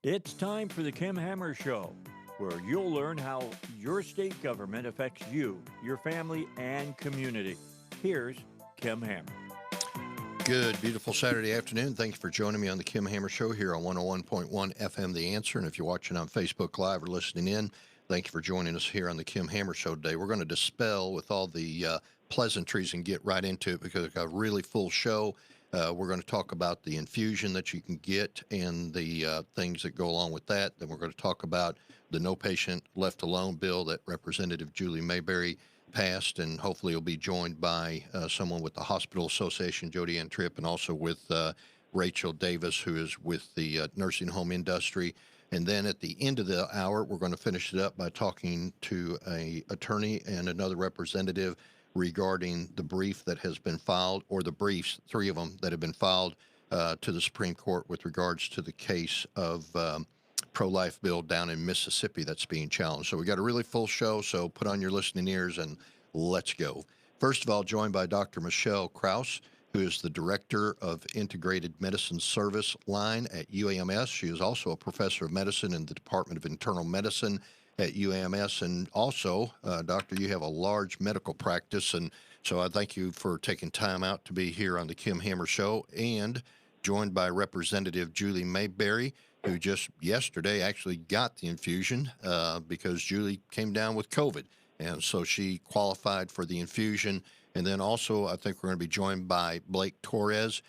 It's time for the Kim Hammer Show, where you'll learn how your state government affects you, your family, and community. Here's Kim Hammer. Good, beautiful Saturday afternoon. Thanks for joining me on the Kim Hammer Show here on 101.1 FM The Answer. And if you're watching on Facebook Live or listening in, thank you for joining us here on the Kim Hammer Show today. We're going to dispel with all the pleasantries and get right into it because we've got a really full show. We're going to talk about the infusion that you can get and the things that go along with that. Then we're going to talk about the No Patient Left Alone bill that Representative Julie Mayberry passed, and hopefully he'll be joined by someone with the Hospital Association, Jodianne Tritt, and also with Rachael Davis, who is with the nursing home industry. And then at the end of the hour, we're going to finish it up by talking to an attorney and another representative regarding the brief that has been filed, or the briefs, three of them that have been filed to the Supreme Court with regards to the case of pro-life bill down in Mississippi that's being challenged. So we got a really full show, so put on your listening ears and let's go. First of all, joined by Dr. Michelle Krause, who is the Director of Integrated Medicine Service Line at UAMS. She is also a Professor of Medicine in the Department of Internal Medicine at UAMS. And also, Doctor, you have a large medical practice, and so I thank you for taking time out to be here on the Kim Hammer Show, and joined by Representative Julie Mayberry, who just yesterday actually got the infusion because Julie came down with COVID. And so she qualified for the infusion. And then also, I think we're going to be joined by Blake Torres,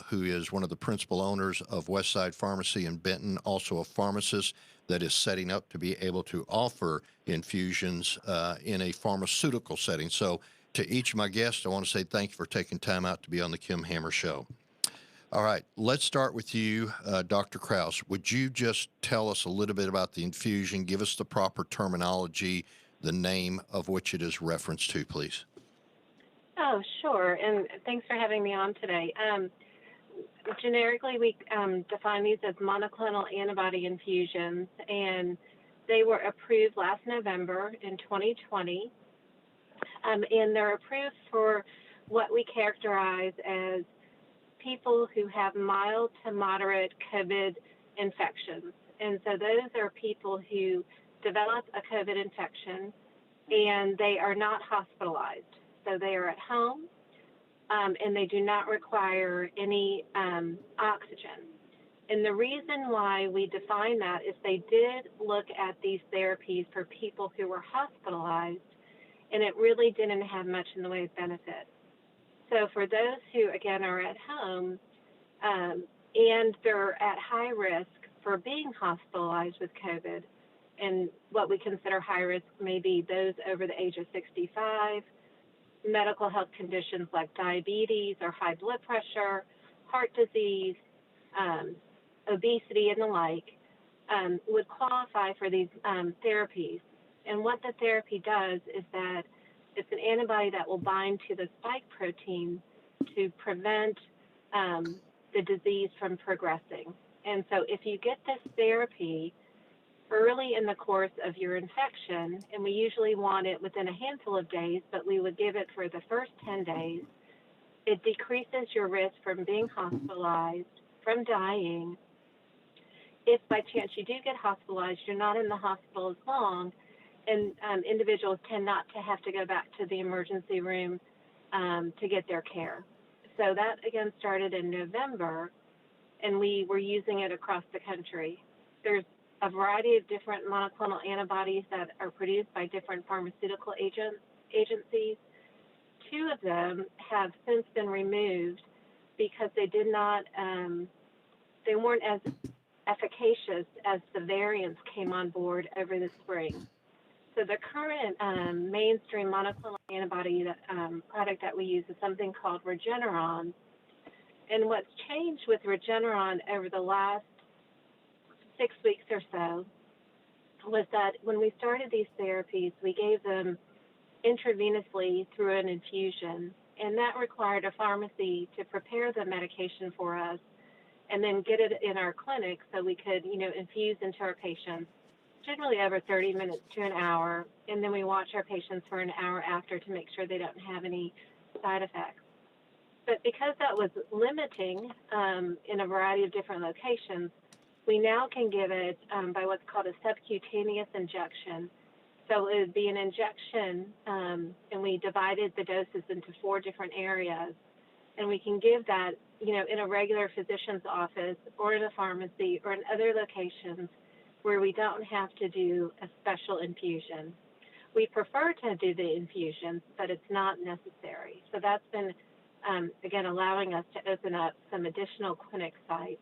who is one of the principal owners of Westside Pharmacy in Benton, also a pharmacist that is setting up to be able to offer infusions in a pharmaceutical setting. So to each of my guests, I want to say thank you for taking time out to be on the Kim Hammer Show. All right, let's start with you, Dr. Krause. Would you just tell us a little bit about the infusion, give us the proper terminology, the name of which it is referenced to, please? Oh, sure, and thanks for having me on today. Generically, we define these as monoclonal antibody infusions, and they were approved last November in 2020, and they're approved for what we characterize as people who have mild to moderate COVID infections. And so those are people who develop a COVID infection and they are not hospitalized. So they are at home and they do not require any oxygen. And the reason why we define that is they did look at these therapies for people who were hospitalized, and it really didn't have much in the way of benefit. So for those who, again, are at home and they're at high risk for being hospitalized with COVID, and what we consider high risk may be those over the age of 65, medical health conditions like diabetes or high blood pressure, heart disease, obesity, and the like, would qualify for these therapies. And what the therapy does is that it's an antibody that will bind to the spike protein to prevent the disease from progressing. And so if you get this therapy early in the course of your infection, and we usually want it within a handful of days, but we would give it for the first 10 days, it decreases your risk from being hospitalized, from dying. If by chance you do get hospitalized, you're not in the hospital as long, and individuals tend not to have to go back to the emergency room to get their care. So that, again, started in November, and we were using it across the country. There's a variety of different monoclonal antibodies that are produced by different pharmaceutical agencies. Two of them have since been removed because they did not, they weren't as efficacious as the variants came on board over the spring. So the current mainstream monoclonal antibody product that we use is something called Regeneron. And what's changed with Regeneron over the last 6 weeks or so was that when we started these therapies, we gave them intravenously through an infusion, and that required a pharmacy to prepare the medication for us and then get it in our clinic so we could, infuse into our patients, generally over 30 minutes to an hour, and then we watch our patients for an hour after to make sure they don't have any side effects. But because that was limiting in a variety of different locations, We now can give it by what's called a subcutaneous injection. So it would be an injection, and we divided the doses into 4 different areas. And we can give that, in a regular physician's office or in a pharmacy or in other locations where we don't have to do a special infusion. We prefer to do the infusions, but it's not necessary. So that's been, again, allowing us to open up some additional clinic sites.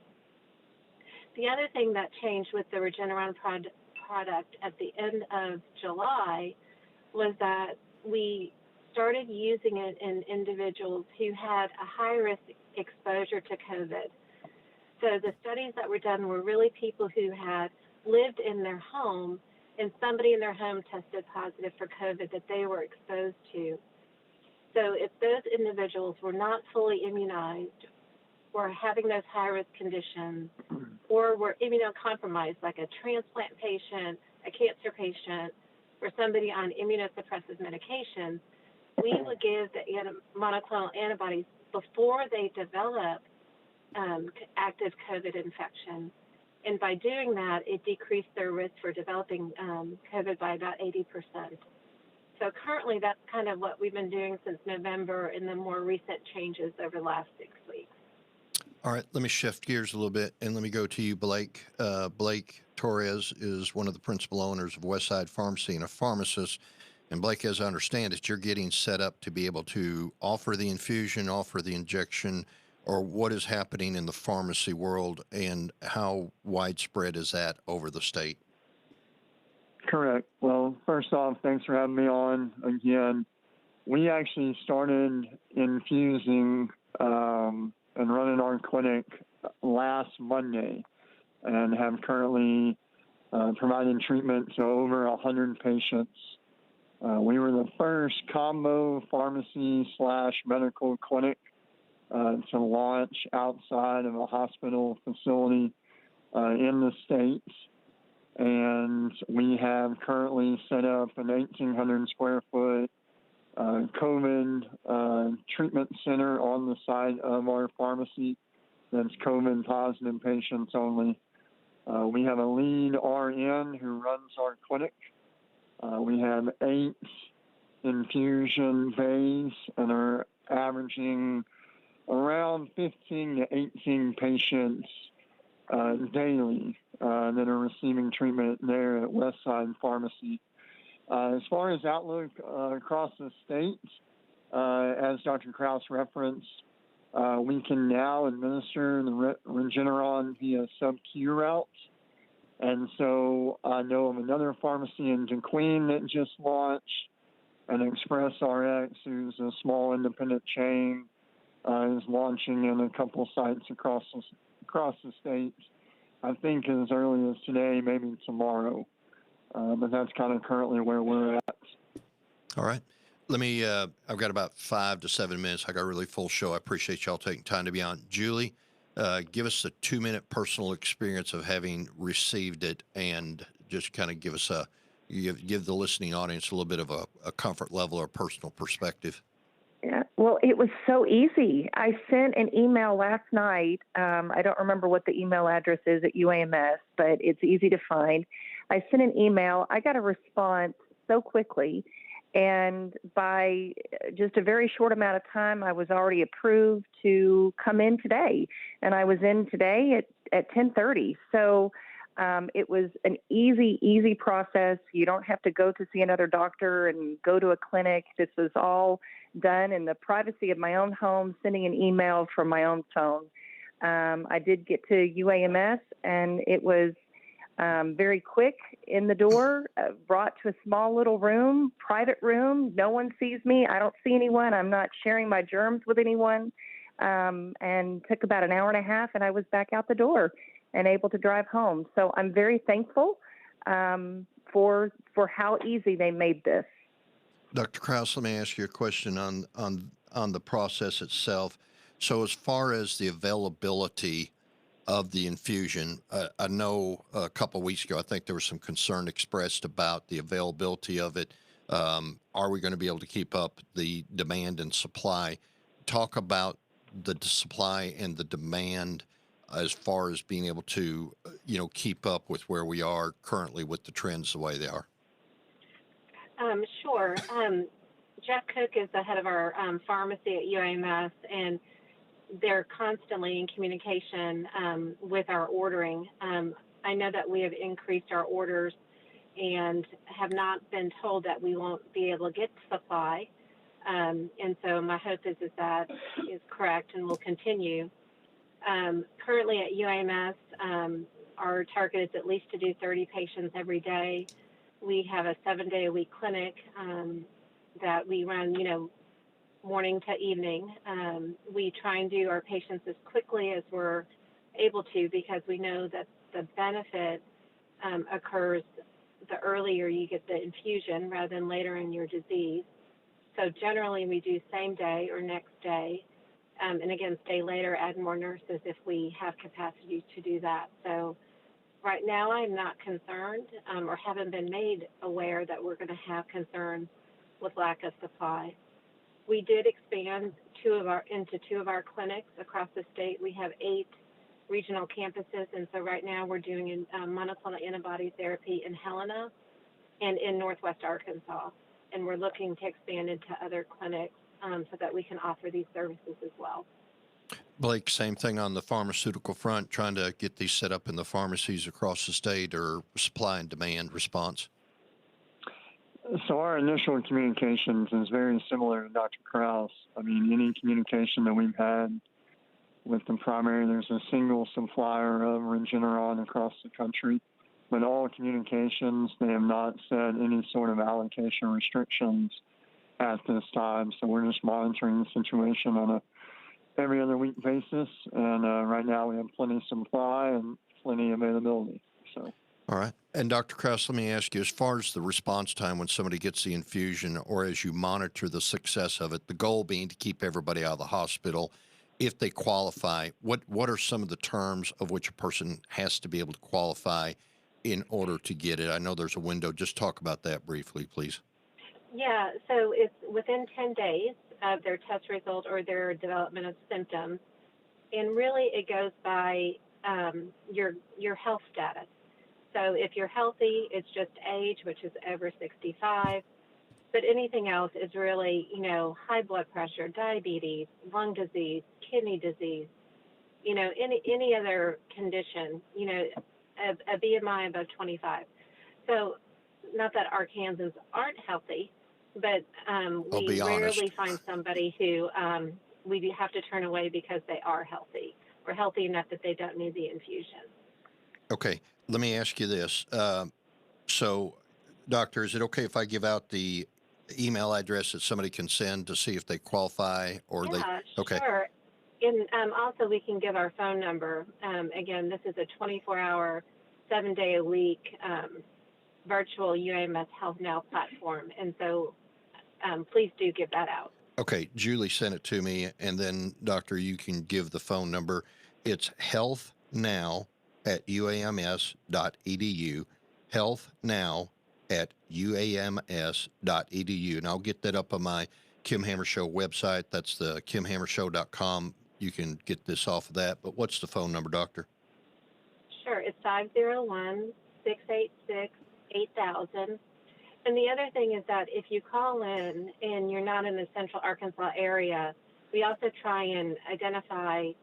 The other thing that changed with the Regeneron product at the end of July was that we started using it in individuals who had a high-risk exposure to COVID. So the studies that were done were really people who had lived in their home and somebody in their home tested positive for COVID that they were exposed to. So if those individuals were not fully immunized or having those high-risk conditions or were immunocompromised, like a transplant patient, a cancer patient, or somebody on immunosuppressive medications, we would give the monoclonal antibodies before they develop active COVID infection. And by doing that, it decreased their risk for developing COVID by about 80%. So currently, that's kind of what we've been doing since November and the more recent changes over the last 6 weeks. All right, let me shift gears a little bit, and let me go to you, Blake. Blake Torres is one of the principal owners of Westside Pharmacy and a pharmacist. And Blake, as I understand it, you're getting set up to be able to offer the infusion, offer the injection, or what is happening in the pharmacy world, and how widespread is that over the state? Correct. Well, first off, thanks for having me on again. We actually started infusing and running our clinic last Monday and have currently provided treatment to over 100 patients. We were the first combo pharmacy/medical clinic to launch outside of a hospital facility in the States. And we have currently set up an 1,800 square foot COVID treatment center on the side of our pharmacy that's COVID positive patients only. We have a lead RN who runs our clinic. We have 8 infusion bays and are averaging around 15 to 18 patients daily that are receiving treatment there at Westside Pharmacy. As far as outlook across the state, as Dr. Krause referenced, we can now administer the Regeneron via sub-Q route. And so I know of another pharmacy in DeQueen that just launched, and Express RX, who's a small independent chain, is launching in a couple sites across the state. I think as early as today, maybe tomorrow. But that's kind of currently where we're at. All right. Let me, I've got about 5 to 7 minutes. I got a really full show. I appreciate y'all taking time to be on. Julie, give us a 2-minute personal experience of having received it, and just kind of give us give the listening audience a little bit of a comfort level or personal perspective. Yeah, well, it was so easy. I sent an email last night. I don't remember what the email address is at UAMS, but it's easy to find. I sent an email. I got a response so quickly. And by just a very short amount of time, I was already approved to come in today. And I was in today at 10:30. So it was an easy process. You don't have to go to see another doctor and go to a clinic. This was all done in the privacy of my own home, sending an email from my own phone. I did get to UAMS, and it was very quick in the door, brought to a small little room, private room. No one sees me. I don't see anyone. I'm not sharing my germs with anyone. And took about an hour and a half, and I was back out the door and able to drive home. So I'm very thankful for how easy they made this. Dr. Krause, let me ask you a question on the process itself. So as far as the availability of the infusion, I know a couple of weeks ago, I think there was some concern expressed about the availability of it. Are we going to be able to keep up the demand and supply? Talk about the supply and the demand as far as being able to keep up with where we are currently with the trends the way they are? Sure. Jeff Cook is the head of our pharmacy at UAMS, and they're constantly in communication with our ordering. I know that we have increased our orders and have not been told that we won't be able to get supply. And so my hope is that is correct and will continue. Currently at UAMS, our target is at least to do 30 patients every day. We have a 7-day-a-week clinic that we run, morning to evening. We try and do our patients as quickly as we're able to, because we know that the benefit occurs the earlier you get the infusion rather than later in your disease. So generally we do same day or next day. And again, stay later, add more nurses if we have capacity to do that. So right now I'm not concerned or haven't been made aware that we're going to have concerns with lack of supply. We did expand into two of our clinics across the state. We have 8 regional campuses, and so right now we're doing monoclonal antibody therapy in Helena and in Northwest Arkansas, and we're looking to expand into other clinics so that we can offer these services as well. Blake, same thing on the pharmaceutical front, trying to get these set up in the pharmacies across the state, or supply and demand response? So our initial communications is very similar to Dr. Krause. I mean, any communication that we've had with the primary, there's a single supplier of Regeneron across the country. But all communications, they have not set any sort of allocation restrictions at this time. So we're just monitoring the situation on a every other week basis. And right now we have plenty of supply and plenty of availability. So. All right. And Dr. Krause, let me ask you, as far as the response time when somebody gets the infusion, or as you monitor the success of it, the goal being to keep everybody out of the hospital, if they qualify, what are some of the terms of which a person has to be able to qualify in order to get it? I know there's a window. Just talk about that briefly, please. Yeah, so it's within 10 days of their test result or their development of symptoms. And really it goes by your health status. So if you're healthy, it's just age, which is over 65. But anything else is really, high blood pressure, diabetes, lung disease, kidney disease, any other condition, a BMI above 25. So not that Arkansans aren't healthy, but we rarely find somebody who we have to turn away because they are healthy or healthy enough that they don't need the infusion. Okay. Let me ask you this. So, doctor, is it okay if I give out the email address that somebody can send to see if they qualify or they? Okay. Sure. And also we can give our phone number. Again, this is a 24-hour, 7-day-a-week virtual UAMS Health Now platform. And so please do give that out. Okay. Julie sent it to me. And then, doctor, you can give the phone number. It's healthnow@uams.edu, healthnow@uams.edu. And I'll get that up on my Kim Hammer Show website. That's the kimhammershow.com. You can get this off of that. But what's the phone number, doctor? Sure. It's 501-686-8000. And the other thing is that if you call in and you're not in the central Arkansas area, we also try and identify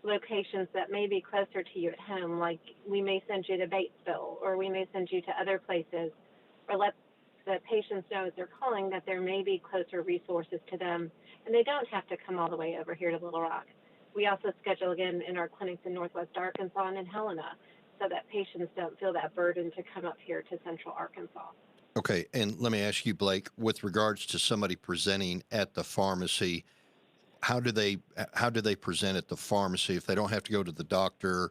locations that may be closer to you at home. Like we may send you to Batesville, or we may send you to other places, or let the patients know as they're calling that there may be closer resources to them, and they don't have to come all the way over here to Little Rock. We also schedule again in our clinics in Northwest Arkansas and in Helena, so that patients don't feel that burden to come up here to central Arkansas. Okay, and let me ask you, Blake, with regards to somebody presenting at the pharmacy, how do they present at the pharmacy if they don't have to go to the doctor?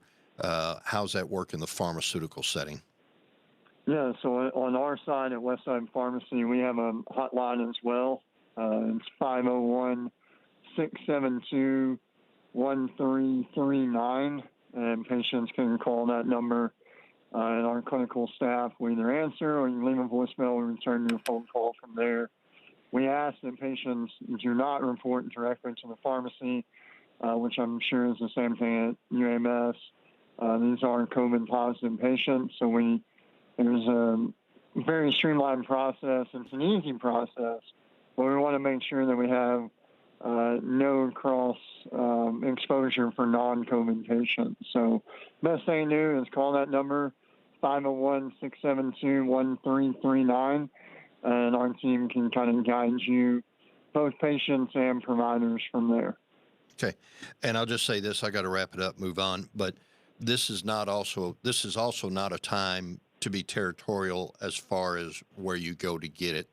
How's that work in the pharmaceutical setting? Yeah, so on our side at Westside Pharmacy, we have a hotline as well. It's 501-672-1339, and patients can call that number. And our clinical staff will either answer or you leave a voicemail and return your phone call from there. We ask that patients do not report directly to the pharmacy, which I'm sure is the same thing at UAMS. These are COVID positive patients, so there's a very streamlined process. It's an easy process, but we want to make sure that we have no cross exposure for non-COVID patients. So best thing to do is call that number, 501-672-1339, and our team can kind of guide you, both patients and providers, from there. Okay. And I'll just say this, I got to wrap it up, move on, but this is also not a time to be territorial as far as where you go to get it.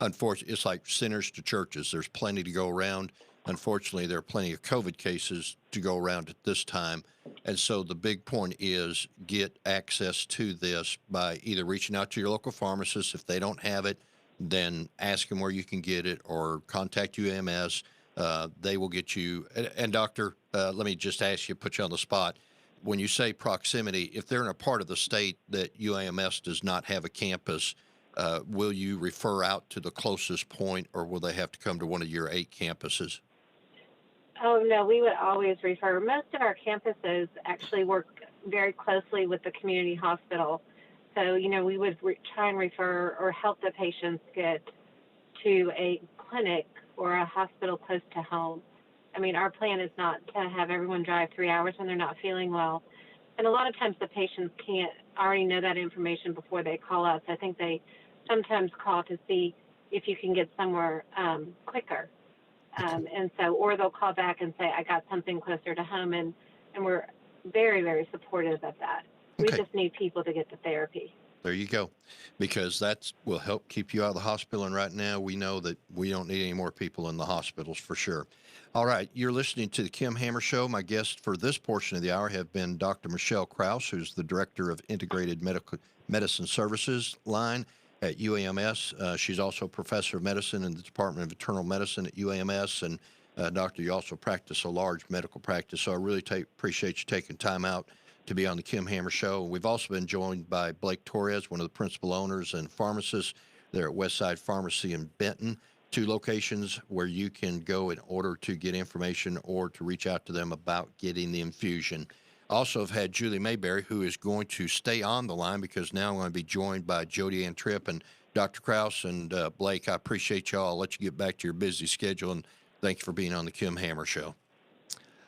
Unfortunately, it's like sinners to churches. There's plenty to go around. Unfortunately, there are plenty of COVID cases to go around at this time. And so the big point is get access to this by either reaching out to your local pharmacist. If they don't have it, then ask them where you can get it, or contact UAMS. They will get you. And doctor, let me just ask you, put you on the spot. When you say proximity, if they're in a part of the state that UAMS does not have a campus, will you refer out to the closest point, or will they have to come to one of your 8 campuses? Oh, no, we would always refer. Most of our campuses actually work very closely with the community hospital. So, we would try and refer or help the patients get to a clinic or a hospital close to home. I mean, our plan is not to have everyone drive 3 hours when they're not feeling well. And a lot of times the patients can't already know that information before they call us. I think they sometimes call to see if you can get somewhere quicker. And so, or they'll call back and say, I got something closer to home. And we're very, very supportive of that. We just need people to get the therapy. There you go, because that will help keep you out of the hospital. And right now we know that we don't need any more people in the hospitals for sure. All right, you're listening to the Kim Hammer Show. My guests for this portion of the hour have been Dr. Michelle Krause, who's the Director of Integrated Medicine Services line at UAMS. She's also Professor of Medicine in the Department of Internal Medicine at UAMS. And Doctor, you also practice a large medical practice, so I really appreciate you taking time out to be on the Kim Hammer Show. We've also been joined by Blake Torres, one of the principal owners and pharmacists there at Westside Pharmacy in Benton, 2 locations where you can go in order to get information or to reach out to them about getting the infusion. Also have had Julie Mayberry, who is going to stay on the line because now I'm going to be joined by Jodianne Tritt and Dr. Krause and Blake. I appreciate y'all. I'll let you get back to your busy schedule, and thank you for being on the Kim Hammer Show.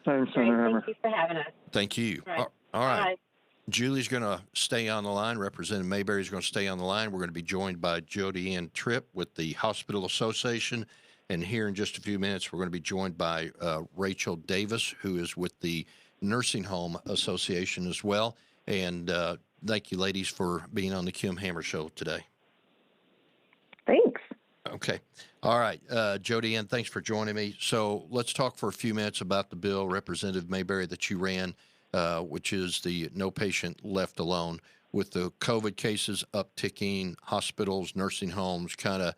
Thanks, Senator Hammer. Thank you for having us. Thank you. Right. All right. Bye. Julie's going to stay on the line. Representative Mayberry is going to stay on the line. We're going to be joined by Jodianne Tritt with the Hospital Association. And here in just a few minutes, we're going to be joined by Rachael Davis, who is with the Nursing Home Association as well. And thank you, ladies, for being on the Kim Hammer Show today. Thanks. Okay. All right. Jodianne, thanks for joining me. So let's talk for a few minutes about the bill, Representative Mayberry, that you ran, which is the No Patient Left Alone. With the COVID cases upticking, hospitals, nursing homes kind of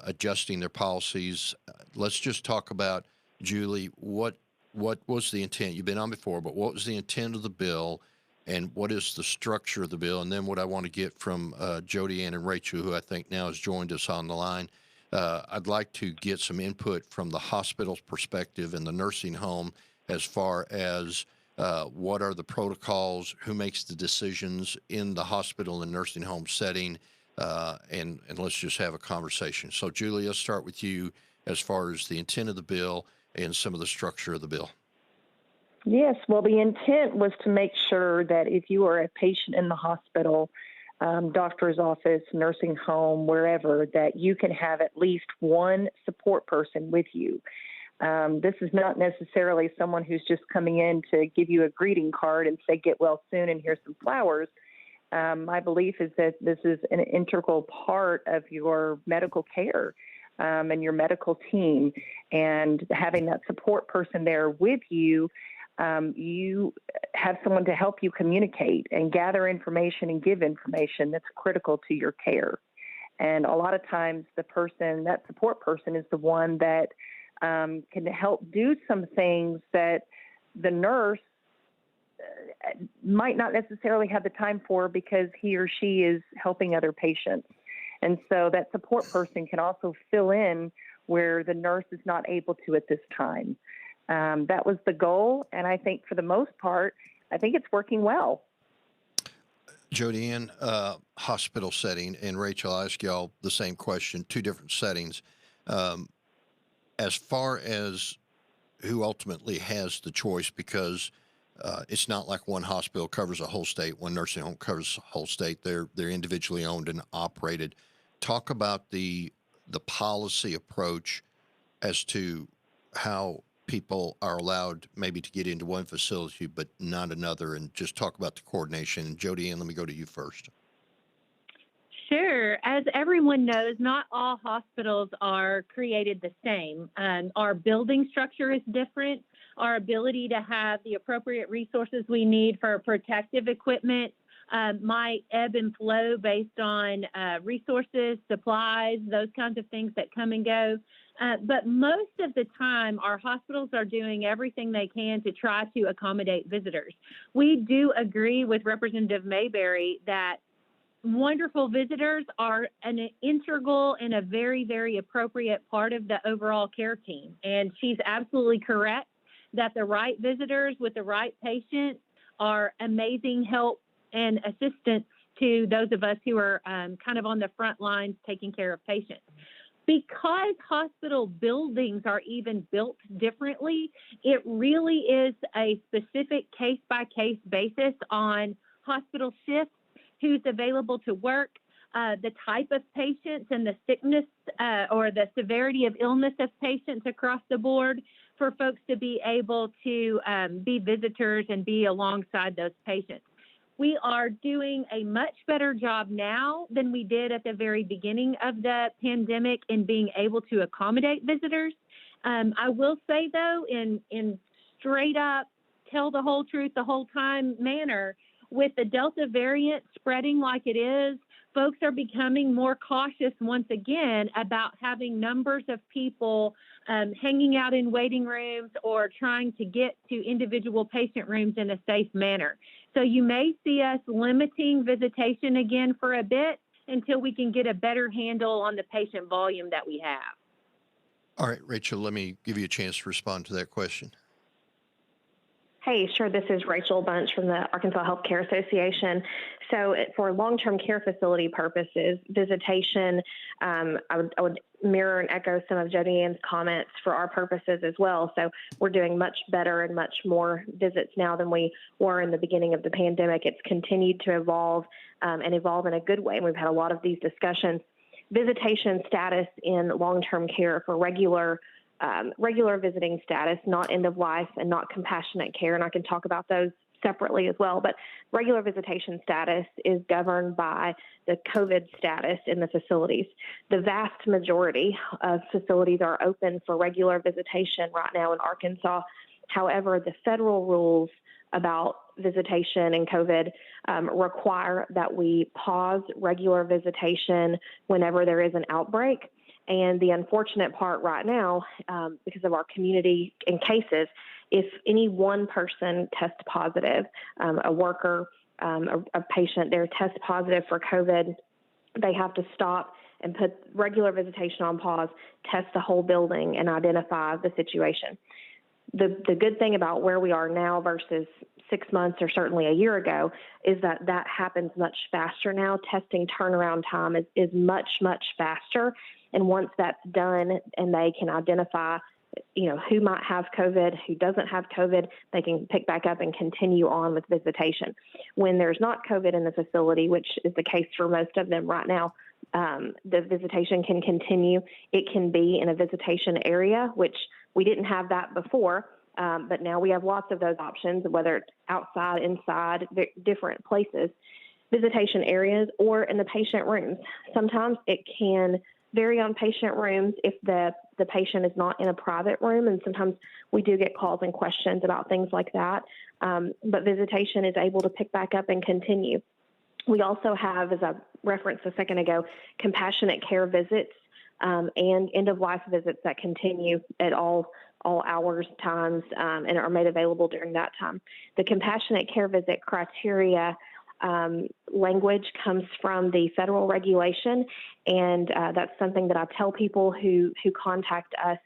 adjusting their policies. Let's just talk about, Julie, what was the intent? You've been on before, but what was the intent of the bill, and what is the structure of the bill? And then what I want to get from Jodianne and Rachael, who I think now has joined us on the line. I'd like to get some input from the hospital's perspective and the nursing home as far as what are the protocols, who makes the decisions in the hospital and nursing home setting, and let's just have a conversation. So, Julie, let's start with you as far as the intent of the bill and some of the structure of the bill. Yes, well, the intent was to make sure that if you are a patient in the hospital, doctor's office, nursing home, wherever, that you can have at least one support person with you. This is not necessarily someone who's just coming in to give you a greeting card and say, get well soon and here's some flowers. My belief is that this is an integral part of your medical care and your medical team, and having that support person there with you. You have someone to help you communicate and gather information and give information that's critical to your care. And a lot of times that support person is the one that can help do some things that the nurse might not necessarily have the time for because he or she is helping other patients. And so that support person can also fill in where the nurse is not able to at this time. That was the goal, and I think for the most part, I think it's working well. Jodianne, hospital setting, and Rachael, I ask y'all the same question, two different settings. As far as who ultimately has the choice, because it's not like one hospital covers a whole state, one nursing home covers a whole state. They're individually owned and operated. Talk about the policy approach as to how people are allowed maybe to get into one facility but not another, and just talk about the coordination. And Jodianne, let me go to you first. Sure. As everyone knows, not all hospitals are created the same. Our building structure is different. Our ability to have the appropriate resources we need for protective equipment might ebb and flow based on resources, supplies, those kinds of things that come and go. But most of the time, our hospitals are doing everything they can to try to accommodate visitors. We do agree with Representative Mayberry that wonderful visitors are an integral and a very, very appropriate part of the overall care team. And she's absolutely correct that the right visitors with the right patients are amazing help and assistance to those of us who are kind of on the front lines taking care of patients. Because hospital buildings are even built differently, it really is a specific case-by-case basis on hospital shifts, who's available to work, the type of patients and the sickness or the severity of illness of patients across the board for folks to be able to be visitors and be alongside those patients. We are doing a much better job now than we did at the very beginning of the pandemic in being able to accommodate visitors. I will say, though, in straight up, tell the whole truth the whole time manner, with the Delta variant spreading like it is, folks are becoming more cautious once again about having numbers of people hanging out in waiting rooms or trying to get to individual patient rooms in a safe manner. So you may see us limiting visitation again for a bit until we can get a better handle on the patient volume that we have. All right, Rachael, let me give you a chance to respond to that question. Hey, sure. This is Rachael Bunch from the Arkansas Healthcare Association. So for long-term care facility purposes, visitation, I would mirror and echo some of Jodianne's comments for our purposes as well. So we're doing much better and much more visits now than we were in the beginning of the pandemic. It's continued to evolve and evolve in a good way. And we've had a lot of these discussions. Visitation status in long-term care for regular visiting status, not end of life and not compassionate care. And I can talk about those separately as well. But regular visitation status is governed by the COVID status in the facilities. The vast majority of facilities are open for regular visitation right now in Arkansas. However, the federal rules about visitation and COVID require that we pause regular visitation whenever there is an outbreak. And the unfortunate part right now, because of our community and cases, if any one person tests positive, a worker, a patient, they're test positive for COVID, they have to stop and put regular visitation on pause, test the whole building, and identify the situation. The good thing about where we are now versus 6 months or certainly a year ago is that happens much faster now. Testing turnaround time is much, much faster. And once that's done and they can identify, who might have COVID, who doesn't have COVID, they can pick back up and continue on with visitation. When there's not COVID in the facility, which is the case for most of them right now, the visitation can continue. It can be in a visitation area, which we didn't have that before, but now we have lots of those options, whether it's outside, inside, different places, visitation areas, or in the patient rooms. Sometimes it can vary on patient rooms if the patient is not in a private room, and sometimes we do get calls and questions about things like that, but visitation is able to pick back up and continue. We also have, as I referenced a second ago, compassionate care visits and end-of-life visits that continue at all hours, times, and are made available during that time. The compassionate care visit criteria language comes from the federal regulation, and that's something that I tell people who contact us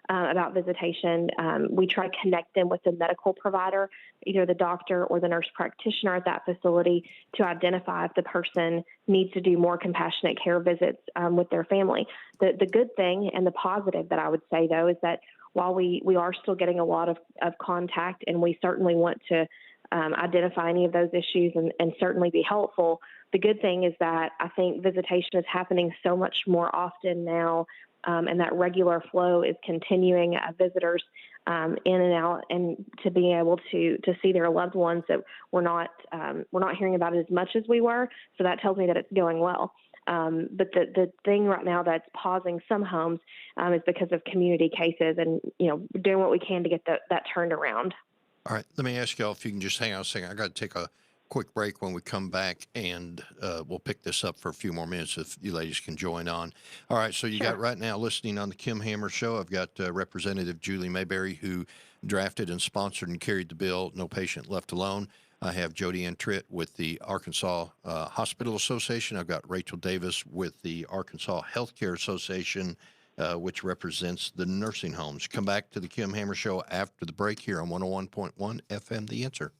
about visitation, we try to connect them with the medical provider, either the doctor or the nurse practitioner at that facility, to identify if the person needs to do more compassionate care visits with their family. The good thing and the positive that I would say, though, is that while we are still getting a lot of contact, and we certainly want to identify any of those issues and certainly be helpful, the good thing is that I think visitation is happening so much more often now, and that regular flow is continuing, visitors in and out, and to be able to see their loved ones that we're not hearing about it as much as we were. So that tells me that it's going well. But the thing right now that's pausing some homes is because of community cases, and doing what we can to get that turned around. All right, let me ask y'all if you can just hang on a second. I got to take a quick break. When we come back, and we'll pick this up for a few more minutes if you ladies can join on. All right, so you got right now listening on the Kim Hammer Show, I've got Representative Julie Mayberry, who drafted and sponsored and carried the bill, No Patient Left Alone. I have Jodianne Tritt with the Arkansas Hospital Association. I've got Rachael Davis with the Arkansas Healthcare Association, which represents the nursing homes. Come back to the Kim Hammer Show after the break here on 101.1 FM, The Answer.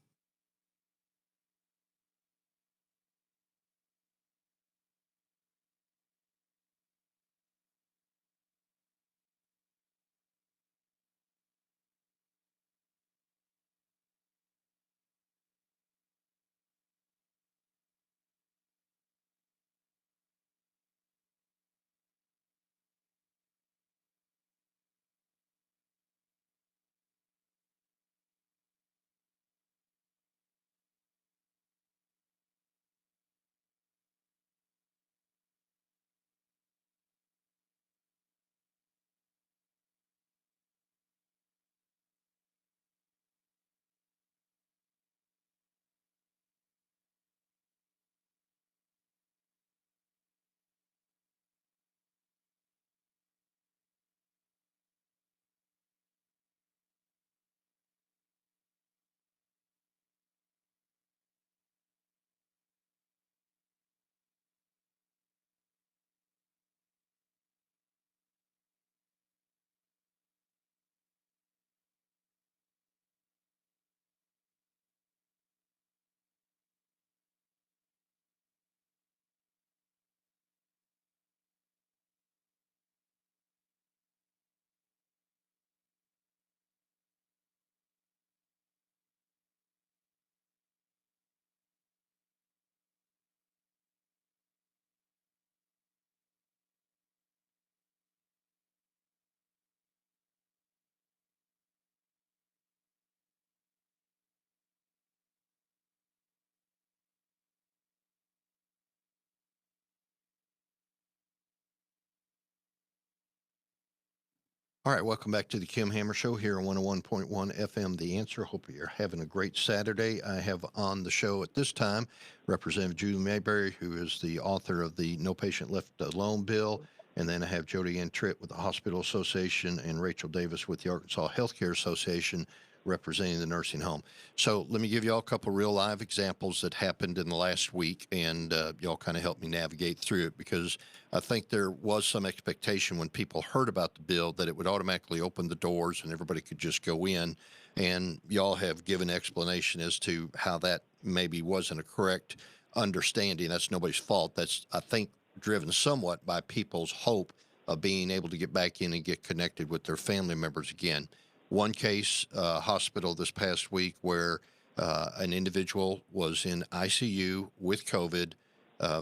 All right, welcome back to the Kim Hammer Show here on 101.1 FM, The Answer. Hope you're having a great Saturday. I have on the show at this time Representative Julie Mayberry, who is the author of the No Patient Left Alone bill. And then I have Jodianne Tritt with the Hospital Association and Rachael Davis with the Arkansas Healthcare Association representing the nursing home. So let me give you all a couple real live examples that happened in the last week, and y'all kind of help me navigate through it, because I think there was some expectation when people heard about the bill that it would automatically open the doors and everybody could just go in. And y'all have given explanation as to how that maybe wasn't a correct understanding. That's nobody's fault. That's, I think, driven somewhat by people's hope of being able to get back in and get connected with their family members again. One case, hospital this past week, where an individual was in ICU with COVID.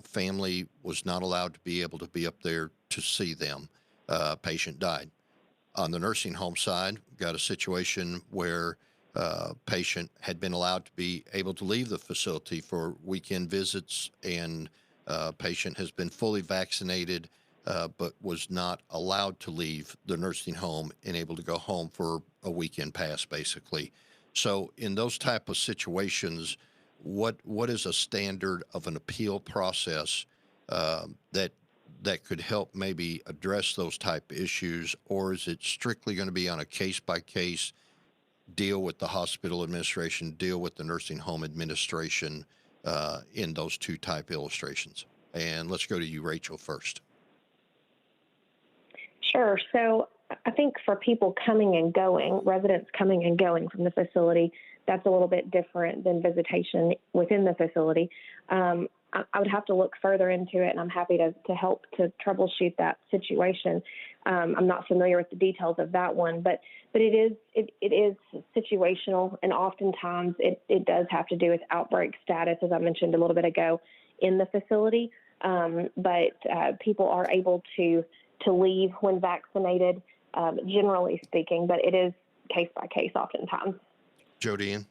Family was not allowed to be able to be up there to see them. Patient died. On the nursing home side, got a situation where patient had been allowed to be able to leave the facility for weekend visits, and patient has been fully vaccinated, but was not allowed to leave the nursing home and able to go home for a weekend pass, basically. So in those type of situations, what is a standard of an appeal process that could help maybe address those type of issues, or is it strictly going to be on a case-by-case deal with the hospital administration, deal with the nursing home administration in those two type illustrations? And let's go to you, Rachael, first. Sure. So I think for people coming and going, residents coming and going from the facility, that's a little bit different than visitation within the facility. I would have to look further into it, and I'm happy to help to troubleshoot that situation. I'm not familiar with the details of that one, but it is situational, and oftentimes it does have to do with outbreak status, as I mentioned a little bit ago, in the facility. But people are able to leave when vaccinated, generally speaking, but it is case by case oftentimes. Jodianne?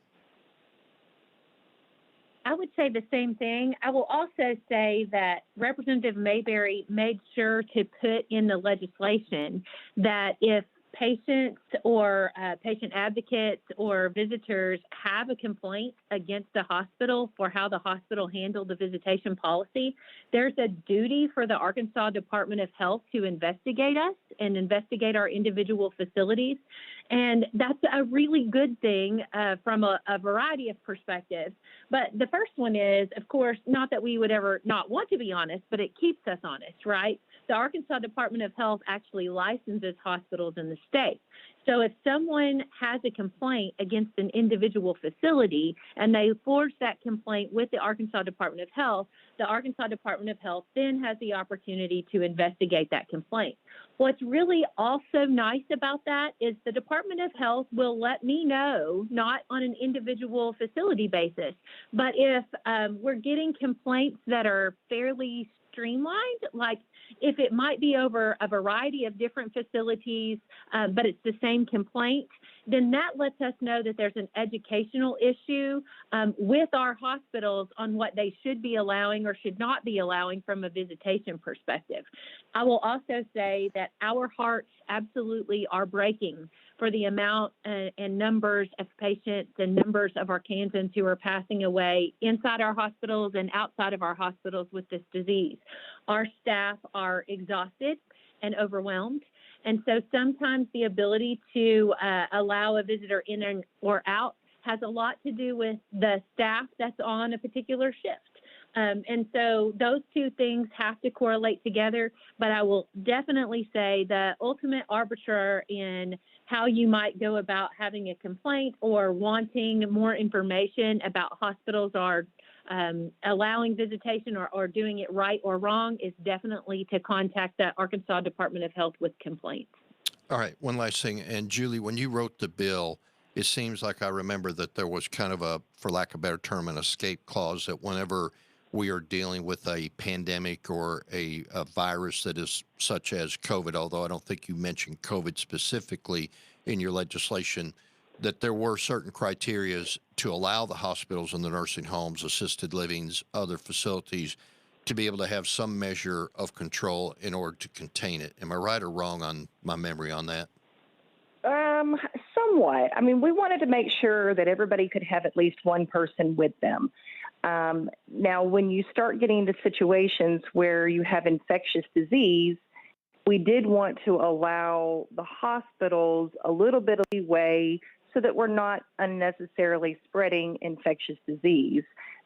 I would say the same thing. I will also say that Representative Mayberry made sure to put in the legislation that if patients or patient advocates or visitors have a complaint against the hospital for how the hospital handled the visitation policy, there's a duty for the Arkansas Department of Health to investigate us and investigate our individual facilities. And that's a really good thing from a variety of perspectives. But the first one is, of course, not that we would ever not want to be honest, but it keeps us honest, right? The Arkansas Department of Health actually licenses hospitals in the state. So if someone has a complaint against an individual facility and they forge that complaint with the Arkansas Department of Health, the Arkansas Department of Health then has the opportunity to investigate that complaint. What's really also nice about that is the Department of Health will let me know, not on an individual facility basis, but if we're getting complaints that are fairly streamlined, like if it might be over a variety of different facilities, but it's the same complaint, then that lets us know that there's an educational issue with our hospitals on what they should be allowing or should not be allowing from a visitation perspective. I will also say that our hearts absolutely are breaking for the amount and numbers of patients and numbers of Arkansans who are passing away inside our hospitals and outside of our hospitals with this disease. Our staff are exhausted and overwhelmed. And so sometimes the ability to allow a visitor in or out has a lot to do with the staff that's on a particular shift. And so those two things have to correlate together, but I will definitely say the ultimate arbiter in how you might go about having a complaint or wanting more information about hospitals are allowing visitation or doing it right or wrong is definitely to contact the Arkansas Department of Health with complaints. All right, one last thing. And Julie, when you wrote the bill, it seems like I remember that there was kind of a, for lack of a better term, an escape clause that whenever we are dealing with a pandemic or a virus that is such as COVID, although I don't think you mentioned COVID specifically in your legislation, that there were certain criterias to allow the hospitals and the nursing homes, assisted livings, other facilities to be able to have some measure of control in order to contain it. Am I right or wrong on my memory on that? Somewhat. I mean, we wanted to make sure that everybody could have at least one person with them. Now, when you start getting into situations where you have infectious disease, we did want to allow the hospitals a little bit of leeway so that we're not unnecessarily spreading infectious disease.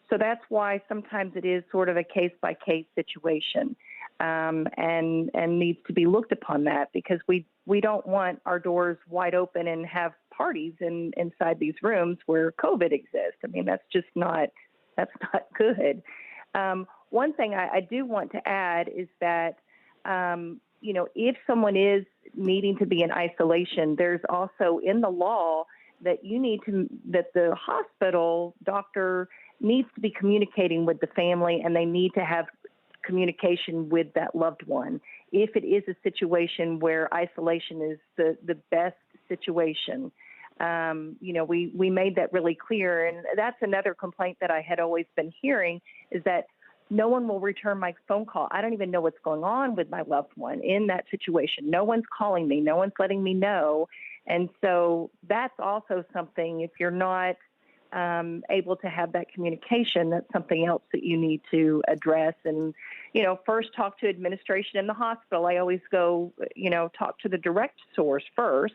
So that's why sometimes it is sort of a case-by-case situation and needs to be looked upon that, because we don't want our doors wide open and have parties inside these rooms where COVID exists. I mean, that's not good. One thing I do want to add is that, if someone is needing to be in isolation, there's also in the law that that the hospital doctor needs to be communicating with the family, and they need to have communication with that loved one if it is a situation where isolation is the best situation. We made that really clear, and that's another complaint that I had always been hearing, is that no one will return my phone call. I don't even know what's going on with my loved one in that situation. No one's calling me. No one's letting me know. And so that's also something, if you're not able to have that communication, that's something else that you need to address. And, first talk to administration in the hospital. I always go, talk to the direct source first.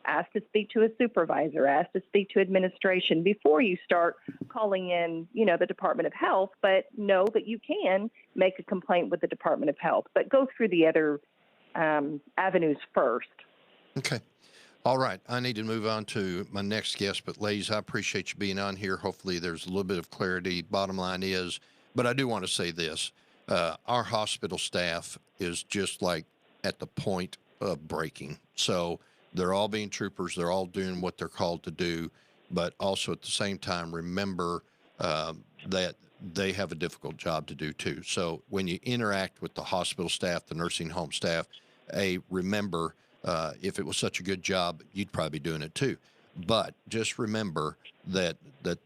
Ask to speak to a supervisor, ask to speak to administration before you start calling in, the Department of Health, but know that you can make a complaint with the Department of Health, but go through the other avenues first. Okay. All right. I need to move on to my next guest, but ladies, I appreciate you being on here. Hopefully there's a little bit of clarity. Bottom line is, but I do want to say this. Our hospital staff is just like at the point of breaking. So they're all being troopers. They're all doing what they're called to do. But also at the same time, remember that they have a difficult job to do too. So when you interact with the hospital staff, the nursing home staff, remember, if it was such a good job, you'd probably be doing it too. But just remember that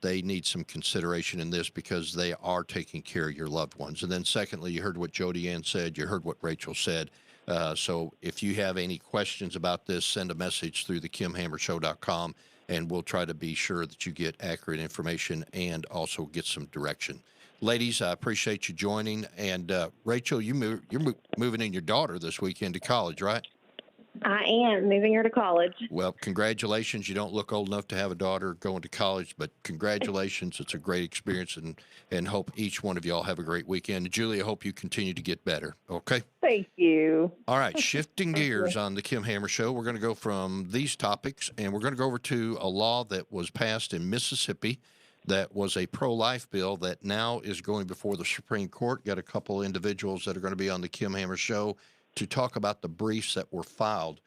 they need some consideration in this because they are taking care of your loved ones. And then secondly, you heard what Jodianne said. You heard what Rachael said. So if you have any questions about this, send a message through the KimHammerShow.com, and we'll try to be sure that you get accurate information and also get some direction. Ladies, I appreciate you joining. And Rachael, you're moving in your daughter this weekend to college, right? I am moving her to college. Well, congratulations. You don't look old enough to have a daughter going to college, but congratulations. It's a great experience, and hope each one of y'all have a great weekend. Julie, I hope you continue to get better. Okay? Thank you. All right. Shifting gears on the Kim Hammer Show, we're going to go from these topics, and we're going to go over to a law that was passed in Mississippi that was a pro-life bill that now is going before the Supreme Court. Got a couple individuals that are going to be on the Kim Hammer Show to talk about the briefs that were filed.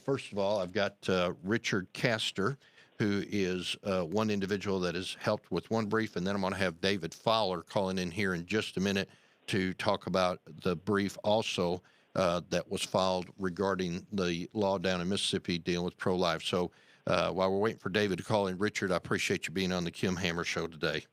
First of all, I've got Richard Caster, who is one individual that has helped with one brief, and then I'm going to have David Fowler calling in here in just a minute to talk about the brief also that was filed regarding the law down in Mississippi dealing with pro-life. So while we're waiting for David to call in, Richard, I appreciate you being on the Kim Hammer Show today.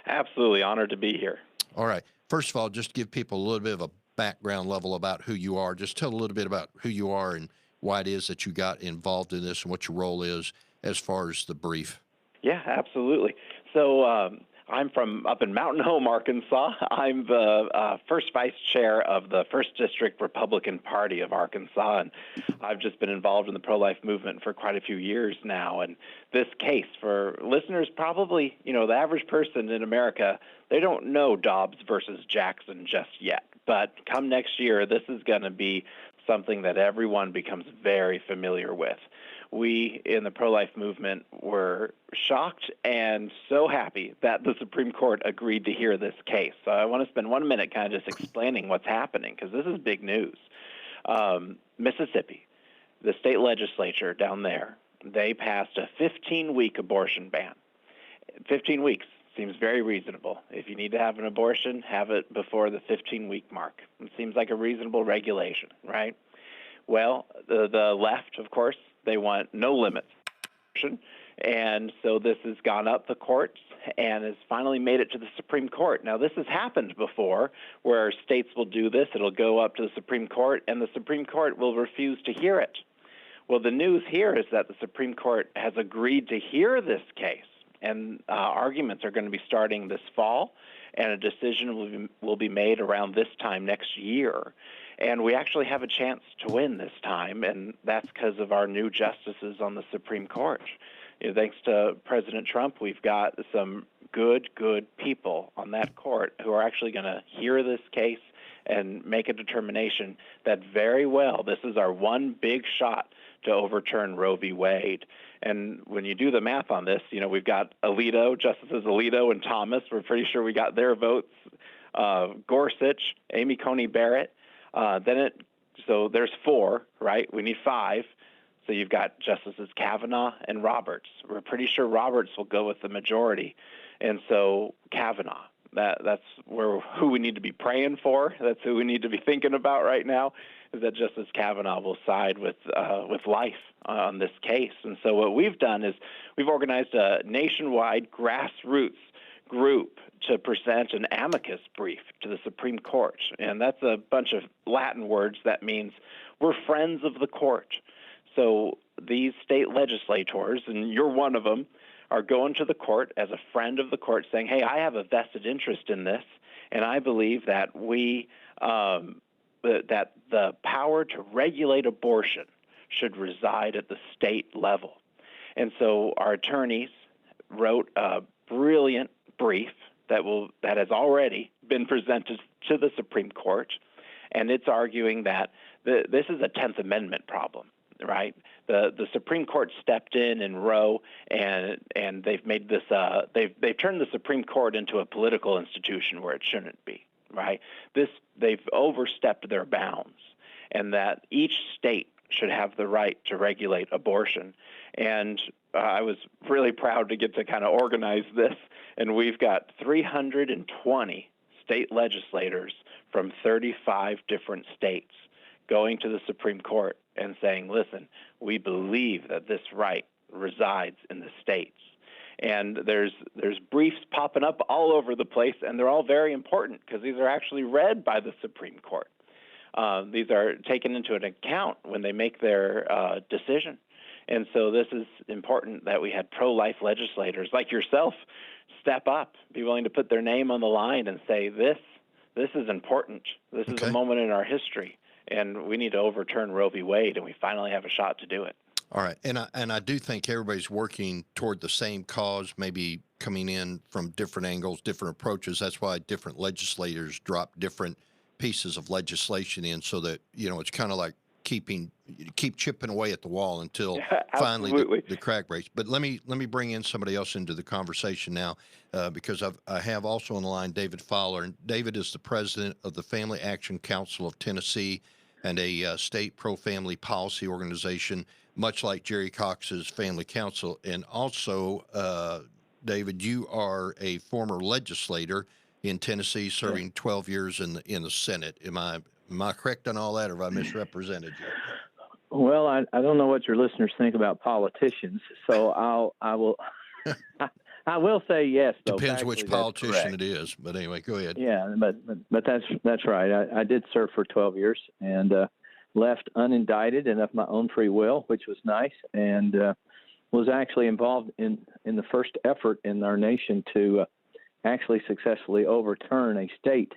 Absolutely honored to be here. All right. First of all, just give people a little bit of a background level about who you are. Just tell a little bit about who you are and why it is that you got involved in this and what your role is as far as the brief. Yeah, absolutely. So I'm from up in Mountain Home, Arkansas. I'm the first vice chair of the 1st District Republican Party of Arkansas, and I've just been involved in the pro-life movement for quite a few years now. And this case, for listeners, probably, the average person in America, they don't know Dobbs versus Jackson just yet. But come next year, this is going to be something that everyone becomes very familiar with. We in the pro-life movement were shocked and so happy that the Supreme Court agreed to hear this case. So I want to spend 1 minute kind of just explaining what's happening, because this is big news. Mississippi, the state legislature down there, they passed a 15-week abortion ban. 15 weeks. Seems very reasonable. If you need to have an abortion, have it before the 15-week mark. It seems like a reasonable regulation, right? Well, the left, of course, they want no limits. And so this has gone up the courts and has finally made it to the Supreme Court. Now, this has happened before where states will do this. It'll go up to the Supreme Court, and the Supreme Court will refuse to hear it. Well, the news here is that the Supreme Court has agreed to hear this case. And arguments are going to be starting this fall, and a decision will be made around this time next year. And we actually have a chance to win this time, and that's because of our new justices on the Supreme Court. Thanks to President Trump, we've got some good people on that court who are actually going to hear this case and make a determination that very well this is our one big shot to overturn Roe v. Wade. And when you do the math on this, we've got Justices Alito and Thomas. We're pretty sure we got their votes. Gorsuch, Amy Coney Barrett. So there's 4, right? We need 5. So you've got Justices Kavanaugh and Roberts. We're pretty sure Roberts will go with the majority. And so Kavanaugh, that's who we need to be praying for. That's who we need to be thinking about right now, is that Justice Kavanaugh will side with life on this case. And so what we've done is we've organized a nationwide grassroots group to present an amicus brief to the Supreme Court. And that's a bunch of Latin words that means we're friends of the court. So these state legislators, and you're one of them, are going to the court as a friend of the court saying, hey, I have a vested interest in this, and I believe that that the power to regulate abortion should reside at the state level. And so our attorneys wrote a brilliant brief that has already been presented to the Supreme Court, and it's arguing that this is a 10th Amendment problem, right? The Supreme Court stepped in Roe, and they've made this they've turned the Supreme Court into a political institution where it shouldn't be, right? They've overstepped their bounds, and that each state should have the right to regulate abortion. And I was really proud to get to kind of organize this, and we've got 320 state legislators from 35 different states going to the Supreme Court and saying, listen, we believe that this right resides in the states. And there's briefs popping up all over the place, and they're all very important because these are actually read by the Supreme Court. These are taken into an account when they make their decision. And so this is important that we had pro-life legislators like yourself step up, be willing to put their name on the line and say, this is important. This is a moment in our history, and we need to overturn Roe v. Wade, and we finally have a shot to do it. All right. And I do think everybody's working toward the same cause, maybe coming in from different angles, different approaches. That's why different legislators drop different pieces of legislation in, so that, it's kind of like keep chipping away at the wall until finally the crack breaks. But let me bring in somebody else into the conversation now, because I have also on the line David Fowler. And David is the president of the Family Action Council of Tennessee, and a state pro-family policy organization, much like Jerry Cox's Family Council. And also, David, you are a former legislator in Tennessee, serving 12 years in the Senate. Am I correct on all that, or have I misrepresented you? Well, I don't know what your listeners think about politicians, so I will I will say yes. Though. Depends which politician it is, but anyway, go ahead. Yeah, but that's right. I did serve for 12 years and left unindicted and of my own free will, which was nice, and was actually involved in the first effort in our nation to actually successfully overturn a state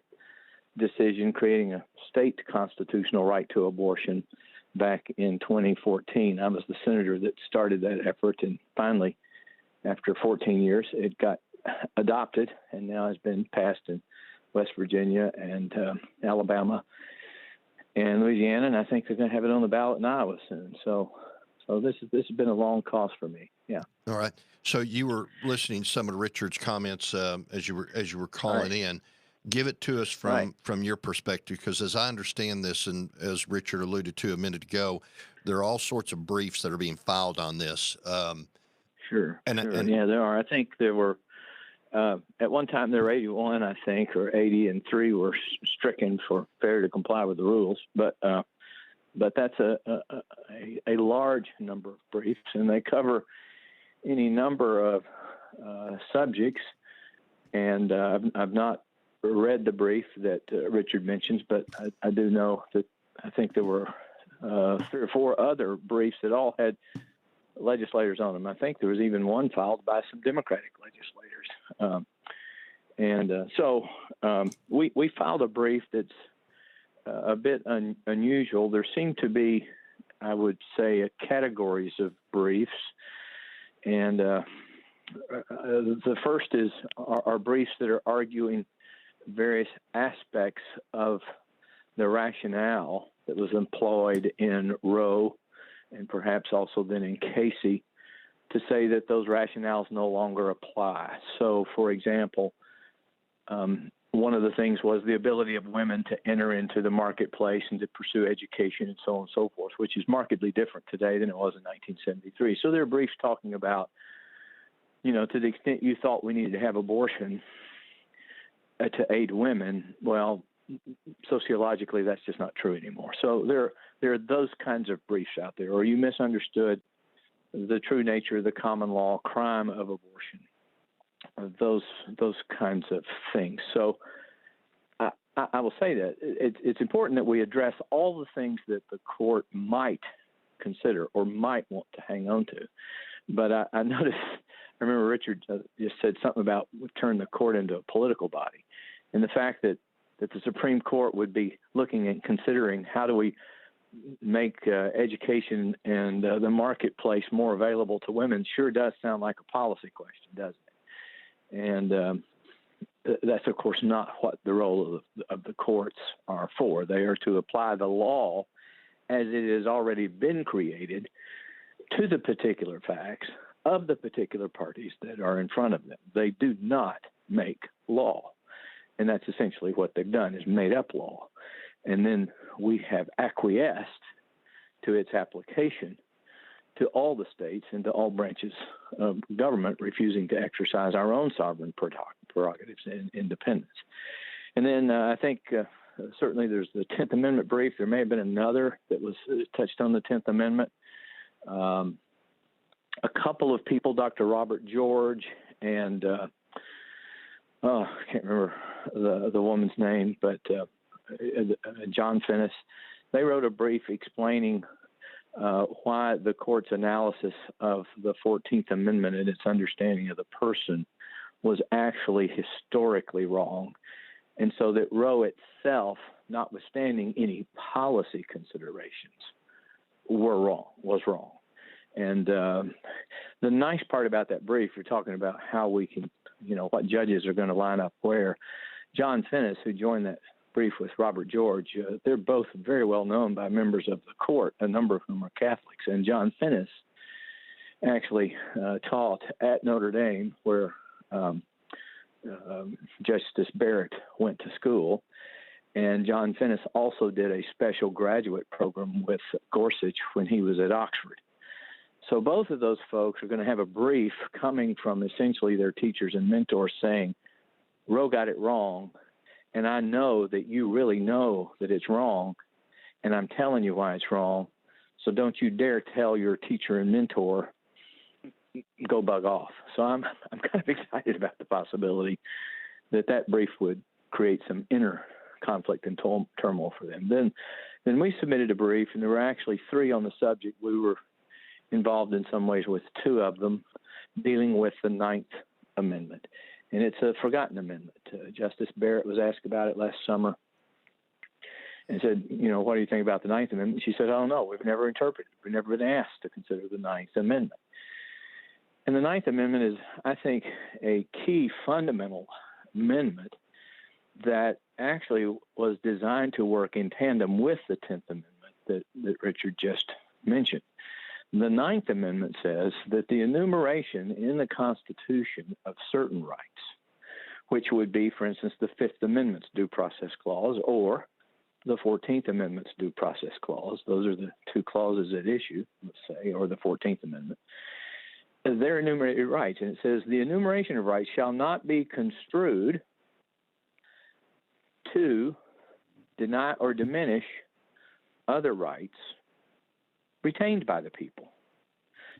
decision creating a state constitutional right to abortion back in 2014. I was the senator that started that effort, and finally, after 14 years, it got adopted and now has been passed in West Virginia and Alabama and Louisiana, and I think they're going to have it on the ballot in Iowa soon. So this has been a long cause for me. Yeah. All right. So you were listening to some of Richard's comments as you were calling in. Give it to us from your perspective, because as I understand this, and as Richard alluded to a minute ago, there are all sorts of briefs that are being filed on this. Sure. And yeah, there are. I think there were at one time there were 81, I think, or 80, and 3 were stricken for failure to comply with the rules. But that's a large number of briefs, and they cover any number of subjects. And I've not read the brief that Richard mentions, but I do know that I think there were 3 or 4 other briefs that all had legislators on them. I think there was even one filed by some Democratic legislators. So we filed a brief that's a bit unusual. There seem to be, I would say, categories of briefs. And the first are briefs that are arguing various aspects of the rationale that was employed in Roe and perhaps also then in Casey to say that those rationales no longer apply. So, for example, one of the things was the ability of women to enter into the marketplace and to pursue education and so on and so forth, which is markedly different today than it was in 1973. So there are briefs talking about, to the extent you thought we needed to have abortion to aid women, well, sociologically, that's just not true anymore. So there are those kinds of briefs out there, or you misunderstood the true nature of the common law crime of abortion, those kinds of things. So I will say that it's important that we address all the things that the court might consider or might want to hang on to. But I noticed, I remember Richard just said something about turn the court into a political body. And the fact that the Supreme Court would be looking and considering how do we make education and the marketplace more available to women sure does sound like a policy question, doesn't it? And that's, of course, not what the role of the courts are for. They are to apply the law as it has already been created to the particular facts of the particular parties that are in front of them. They do not make law. And that's essentially what they've done, is made up law. And then we have acquiesced to its application to all the states and to all branches of government, refusing to exercise our own sovereign prerogatives and independence. And then I think certainly there's the 10th Amendment brief. There may have been another that was touched on the 10th Amendment. A couple of people, Dr. Robert George and I can't remember the woman's name, but John Finnis, they wrote a brief explaining why the court's analysis of the 14th Amendment and its understanding of the person was actually historically wrong. And so that Roe itself, notwithstanding any policy considerations, was wrong. And the nice part about that brief, you're talking about how we can, what judges are going to line up where. John Finnis, who joined that brief with Robert George, they're both very well known by members of the court, a number of whom are Catholics. And John Finnis actually taught at Notre Dame, where Justice Barrett went to school. And John Finnis also did a special graduate program with Gorsuch when he was at Oxford. So both of those folks are going to have a brief coming from essentially their teachers and mentors saying, Roe got it wrong, and I know that you really know that it's wrong, and I'm telling you why it's wrong, so don't you dare tell your teacher and mentor, go bug off. So I'm kind of excited about the possibility that brief would create some inner conflict and turmoil for them. Then we submitted a brief, and there were actually 3 on the subject. We were involved in some ways with 2 of them, dealing with the 9th Amendment. And it's a forgotten amendment. Justice Barrett was asked about it last summer and said, what do you think about the 9th Amendment? She said, I don't know. We've never interpreted it. We've never been asked to consider the 9th Amendment. And the 9th Amendment is, I think, a key fundamental amendment that actually was designed to work in tandem with the 10th Amendment that Richard just mentioned. The 9th Amendment says that the enumeration in the Constitution of certain rights, which would be, for instance, the 5th Amendment's due process clause or the 14th Amendment's due process clause, those are the 2 clauses at issue, let's say, or the 14th Amendment, they're enumerated rights. And it says the enumeration of rights shall not be construed to deny or diminish other rights retained by the people.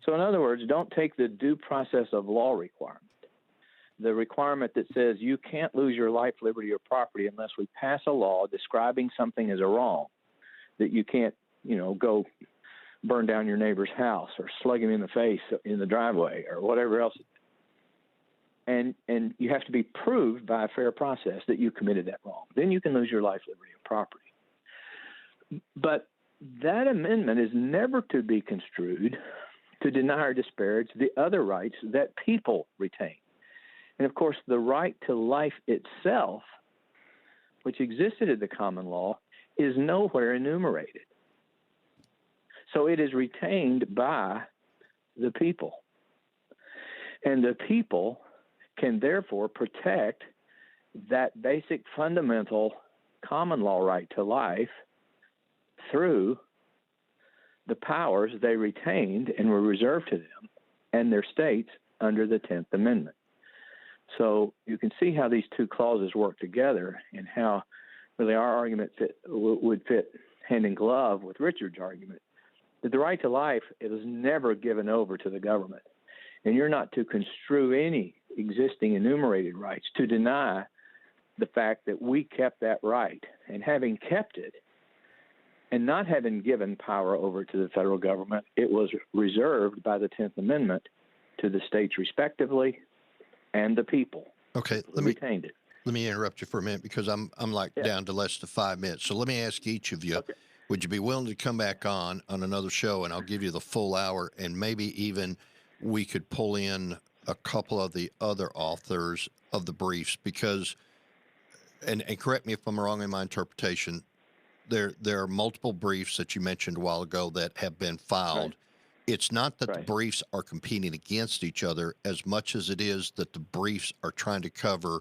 So in other words, don't take the due process of law requirement, the requirement that says you can't lose your life, liberty, or property unless we pass a law describing something as a wrong, that you can't, go burn down your neighbor's house or slug him in the face in the driveway or whatever else. And you have to be proved by a fair process that you committed that wrong. Then you can lose your life, liberty, or property. But that amendment is never to be construed to deny or disparage the other rights that people retain. And of course, the right to life itself, which existed in the common law, is nowhere enumerated. So it is retained by the people. And the people can therefore protect that basic fundamental common law right to life through the powers they retained and were reserved to them and their states under the 10th Amendment. So you can see how these 2 clauses work together and how really our argument would fit hand in glove with Richard's argument, that the right to life is never given over to the government. And you're not to construe any existing enumerated rights to deny the fact that we kept that right. And having kept it, and not having given power over to the federal government, it was reserved by the 10th Amendment to the states respectively and the people. Okay, retained it. Let me interrupt you for a minute because I'm down to less than 5 minutes. So let me ask each of you, would you be willing to come back on another show, and I'll give you the full hour, and maybe even we could pull in a couple of the other authors of the briefs because, and correct me if I'm wrong in my interpretation, there are multiple briefs that you mentioned a while ago that have been filed, It's not that the briefs are competing against each other as much as it is that the briefs are trying to cover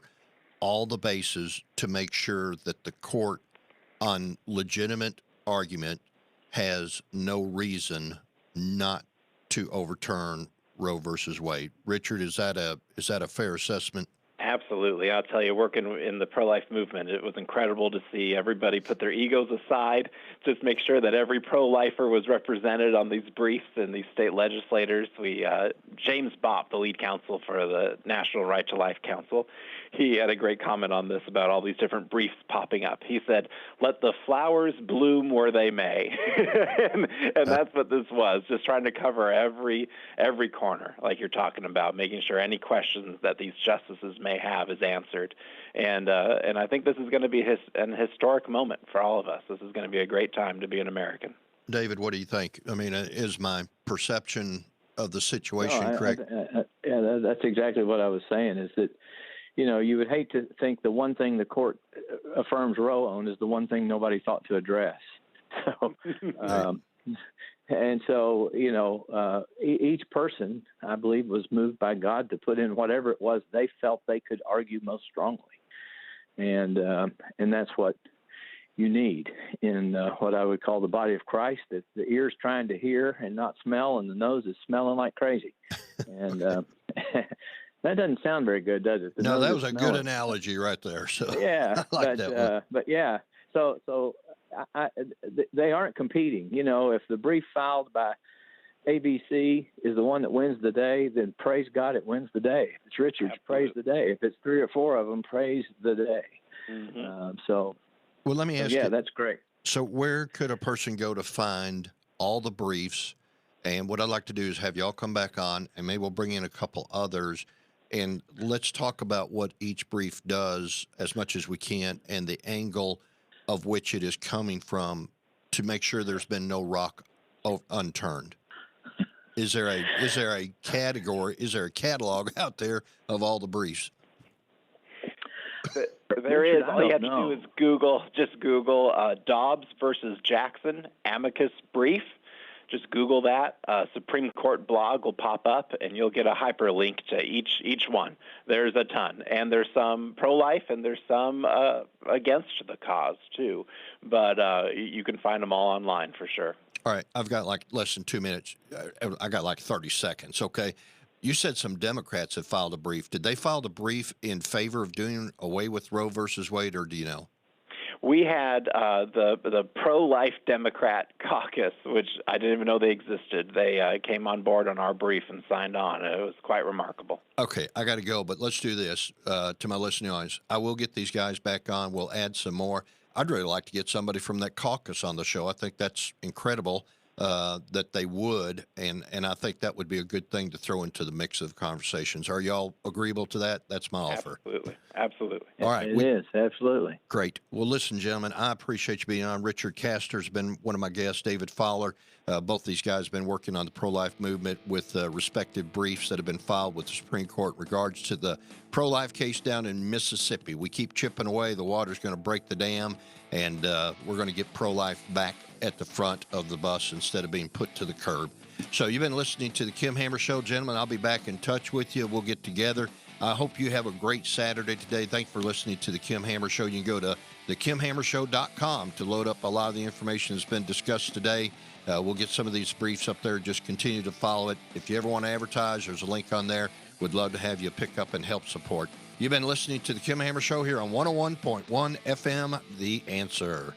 all the bases to make sure that the court on legitimate argument has no reason not to overturn Roe versus Wade. Richard, is that a fair assessment? Absolutely. I'll tell you, working in the pro-life movement, it was incredible to see everybody put their egos aside, just make sure that every pro-lifer was represented on these briefs and these state legislators. James Bopp, the lead counsel for the National Right to Life Council, he had a great comment on this about all these different briefs popping up. He said, "Let the flowers bloom where they may." and that's what this was, just trying to cover every corner, like you're talking about, making sure any questions that these justices may have is answered. And I think this is going to be an historic moment for all of us. This is going to be a great time to be an American. David, what do you think? I mean, is my perception of the situation correct? Yeah, that's exactly what I was saying, is that, you would hate to think the one thing the court affirms Roe on is the one thing nobody thought to address. So, and so, each person, I believe, was moved by God to put in whatever it was they felt they could argue most strongly. And that's what you need in what I would call the body of Christ, that the ear's trying to hear and not smell, and the nose is smelling like crazy. And that doesn't sound very good, does it? No, that was a good analogy right there. So yeah, I like that one. But yeah, so they aren't competing. If the brief filed by ABC is the one that wins the day, then praise God, it wins the day. If it's Richard's, praise the day. If it's 3 or 4 of them, praise the day. Mm-hmm. Well, let me ask you. Yeah, that's great. So where could a person go to find all the briefs? And what I'd like to do is have y'all come back on, and maybe we'll bring in a couple others, and let's talk about what each brief does as much as we can and the angle of which it is coming from to make sure there's been no rock unturned. Is there a category? Is there a catalog out there of all the briefs? There is. All you have to do is Google Dobbs versus Jackson amicus brief. Just Google that. Supreme Court blog will pop up, and you'll get a hyperlink to each one. There's a ton, and there's some pro-life, and there's some against the cause too. But you can find them all online for sure. All right, I've got like less than 2 minutes. I got like 30 seconds. Okay, you said some Democrats have filed a brief. Did they file the brief in favor of doing away with Roe versus Wade, or do you know? We had the pro-life Democrat caucus, which I didn't even know they existed. They came on board on our brief and signed on. It was quite remarkable. Okay, I got to go, but let's do this to my listening audience. I will get these guys back on. We'll add some more. I'd really like to get somebody from that caucus on the show. I think that's incredible that they would, and I think that would be a good thing to throw into the mix of conversations. Are y'all agreeable to that? That's my offer. Absolutely. All right. It is, absolutely. Great. Well, listen, gentlemen, I appreciate you being on. Richard Caster's been one of my guests, David Fowler. Both these guys have been working on the pro-life movement with respective briefs that have been filed with the Supreme Court in regards to the pro-life case down in Mississippi. We keep chipping away. The water's going to break the dam, and we're going to get pro-life back at the front of the bus instead of being put to the curb. So you've been listening to the Kim Hammer Show, gentlemen. I'll be back in touch with you. We'll get together. I hope you have a great Saturday today. Thanks for listening to the Kim Hammer Show. You can go to thekimhammershow.com to load up a lot of the information that's been discussed today. We'll get some of these briefs up there. Just continue to follow it. If you ever want to advertise, there's a link on there. We'd love to have you pick up and help support. You've been listening to the Kim Hammer Show here on 101.1 FM, The Answer.